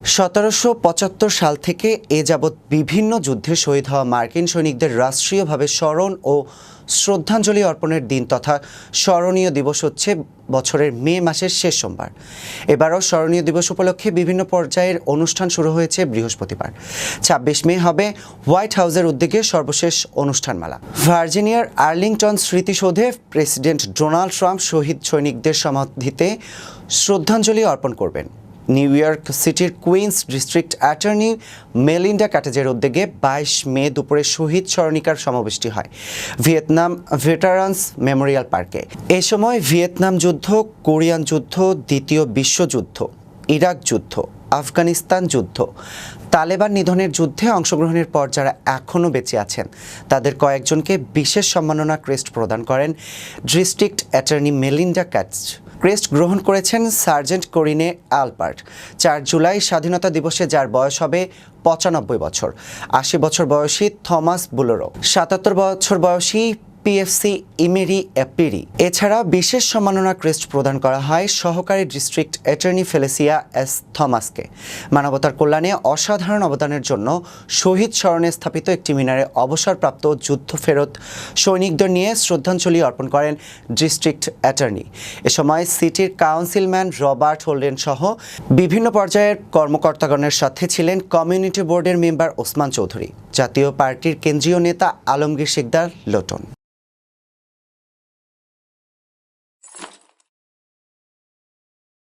1775 সাল থেকে এ যাবৎ বিভিন্ন যুদ্ধে শহীদ হওয়া মার্কিন সৈনিকদের রাষ্ট্রীয়ভাবে স্মরণ ও শ্রদ্ধাঞ্জলি অর্পণের দিন তথা স্মরণীয় দিবস হচ্ছে বছরের মে মাসের শেষ সোমবার। এবারও স্মরণীয় দিবস উপলক্ষে বিভিন্ন পর্যায়ের অনুষ্ঠান শুরু হয়েছে বৃহস্পতিবার। 26 মে হবে হোয়াইট হাউসের উদ্যোগে সর্বশেষ অনুষ্ঠানমালা। ভার্জিনিয়ার আর্লিংটন স্মৃতিসৌধে প্রেসিডেন্ট ডোনাল্ড ট্রাম্প শহীদ সৈনিকদের সমাধিতে শ্রদ্ধাঞ্জলি অর্পণ করবেন। নিউ ইয়র্ক সিটির কুইন্স ডিস্ট্রিক্ট অ্যাটর্নি মেলিন্ডা ক্যাটেজের উদ্যোগে 22 মে দুপুরে শহীদ স্মরণিকার সমাবেশটি হয় ভিয়েতনাম ভেটারান্স মেমোরিয়াল পার্কে। এ সময় ভিয়েতনাম যুদ্ধ, কোরিয়ান যুদ্ধ, দ্বিতীয় বিশ্বযুদ্ধ, ইরাক যুদ্ধ, আফগানিস্তান যুদ্ধ, তালেবান নিধনের যুদ্ধে অংশগ্রহণের পর যারা এখনও বেঁচে আছেন তাদের কয়েকজনকে বিশেষ সম্মাননা ক্রেস্ট প্রদান করেন ডিস্ট্রিক্ট অ্যাটর্নি মেলিন্ডা ক্যাটেজ। ক্রেস্ট গ্রহণ করেছেন সার্জেন্ট করিনে আলপার্ট। 4 জুলাই স্বাধীনতা দিবসে যার বয়স হবে 95 বছর। 80 বছর বয়সী থমাস বুলোরো, 77 বছর বয়সী পিএফসি ইমেরি এপিরি। এছাড়া বিশেষ সম্মাননা ক্রেস্ট প্রদান করা হয় সহকারী ডিস্ট্রিক্ট অ্যাটর্নি ফেলিসিয়া এস থমাসকে। মানবতার কল্যাণে অসাধারণ অবদানের জন্য শহীদ স্মরণে স্থাপিত একটি মিনারে অবসরপ্রাপ্ত যুদ্ধ ফেরত সৈনিকদের নিয়ে শ্রদ্ধাঞ্জলি অর্পণ করেন ডিস্ট্রিক্ট অ্যাটর্নি। এ সময় সিটির কাউন্সিলম্যান রবার্ট হোল্ডেন সহ বিভিন্ন পর্যায়ের কর্মকর্তাগণের সাথে ছিলেন কমিউনিটি বোর্ডের মেম্বার ওসমান চৌধুরী, জাতীয় পার্টির কেন্দ্রীয় নেতা আলমগীর শিকদার লোটন।